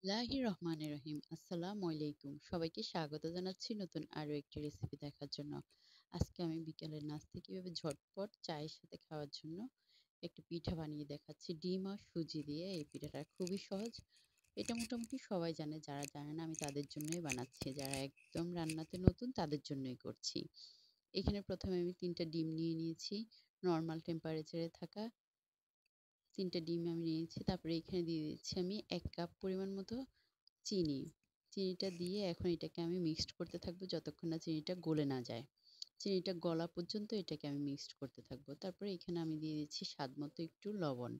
রহমানির রহিম। আসসালামু আলাইকুম। সবাইকে স্বাগত জানাচ্ছি নতুন আরো একটি রেসিপি দেখার জন্য। আজকে আমি বিকেলের নাস্তা কিভাবে ঝটপট চায়ের সাথে খাওয়ার জন্য একটি পিঠা বানিয়ে দেখাচ্ছি ডিম আর সুজি দিয়ে। এই পিঠাটা খুবই সহজ। এটা মোটামুটি সবাই জানে, যারা জানে না আমি তাদের জন্যই বানাচ্ছি। যারা একদম রান্নাতে নতুন তাদের জন্যই করছি। এখানে প্রথমে আমি ৩টা ডিম নিয়ে নিয়েছি, নরমাল টেম্পারেচারে থাকা ৩টা ডিম আমি নিয়েছি। তারপরে এখানে দিয়ে দিচ্ছি আমি ১ কাপ পরিমাণ মতো চিনি। চিনিটা দিয়ে এখন এটাকে আমি মিক্সড করতে থাকবো যতক্ষণ না চিনিটা গলে না যায়। চিনিটা গলা পর্যন্ত এটাকে আমি মিক্সড করতে থাকবো। তারপরে এখানে আমি দিয়ে দিচ্ছি স্বাদ মতো একটু লবণ।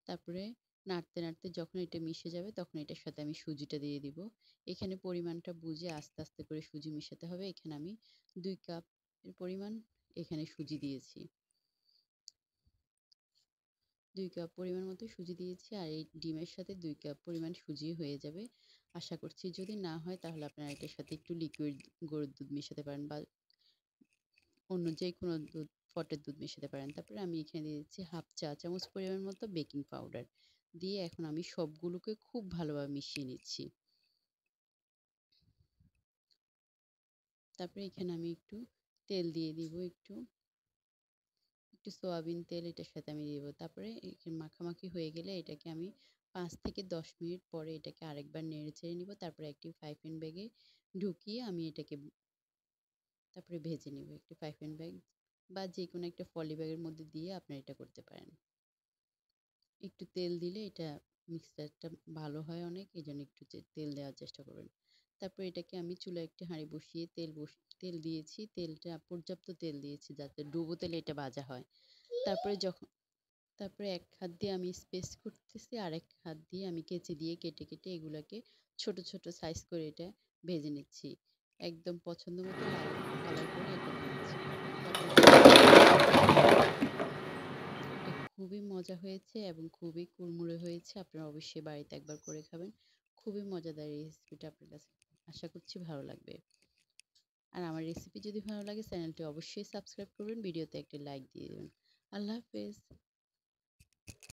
তারপরে নাড়তে, নাড়তে যখন এটা মিশে যাবে তখন এটার সাথে আমি সুজিটা দিয়ে দিব। এখানে পরিমাণটা বুঝে আস্তে, আস্তে করে সুজি মেশাতে হবে। এখানে আমি ২ কাপ এর পরিমাণ এখানে সুজি দিয়েছি। ২ কাপ পরিমাণ মতো সুজি দিয়েছি আর এই ডিমের সাথে ২ কাপ পরিমাণ সুজি হয়ে যাবে। আশা করছি যদি না হয় তাহলে আপনারা এটার সাথে একটু লিকুইড গরুর দুধ মেশাতে পারেন বা অন্য যেকোনো দুধ, ফটের দুধ মেশাতে পারেন। তারপরে আমি এখানে দিয়ে দিচ্ছি 1/2 চা চামচ পরিমাণ মতো বেকিং পাউডার। দিয়ে এখন আমি সবগুলোকে খুব ভালোভাবে মিশিয়ে নিচ্ছি। তারপরে এখানে আমি একটু তেল দিয়ে দিব, একটু সয়াবিন তেল এটার সাথে আমি দিয়ে দিব। তারপরে মাখামাখি হয়ে গেলে এটাকে আমি ৫ থেকে ১০ মিনিট পরে এটাকে আরেকবার নেড়ে চেড়ে নিব। তারপরে একটি ফ্রাই প্যান ব্যাগে ঢুকিয়ে আমি এটাকে তারপরে ভেজে নিব। একটি ফ্রাই প্যান ব্যাগ বা যেকোনো একটা পলি ব্যাগের মধ্যে দিয়ে আপনারা এটা করতে পারেন। একটু তেল দিলে এটা মিক্সচারটা ভালো হয় অনেক, এজন্য একটু তেল দেওয়ার চেষ্টা করবেন। তারপর এটাকে আমি চুলায় একটি হাঁড়ি বসিয়ে তেল দিয়েছি। তেলটা পর্যাপ্ত তেল দিয়েছি যাতে ডুবো তেলে এটা ভাজা হয়। তারপরে যখন তারপরে এক হাত দিয়ে আমি স্পেস করতেছি, আরেক হাত দিয়ে আমি কেচি দিয়ে কেটে, কেটে এগুলাকে ছোট, ছোট সাইজ করে এটা ভেজে নিচ্ছি। একদম পছন্দ মতো লাল কালার করে এটা ভেজেছি। তারপরে যখন এটা খুবই মজা হয়েছে এবং খুবই কুড়মুড়ে হয়েছে। আপনারা অবশ্যই বাড়িতে একবার করে খাবেন। খুবই মজাদার এই রেসিপিটা আপনার কাছে আশা করছি ভালো লাগবে। আর আমার রেসিপি যদি ভালো লাগে চ্যানেলটি অবশ্যই সাবস্ক্রাইব করবেন, ভিডিওতে একটি লাইক দিয়ে দেবেন। আল্লাহ হাফেজ।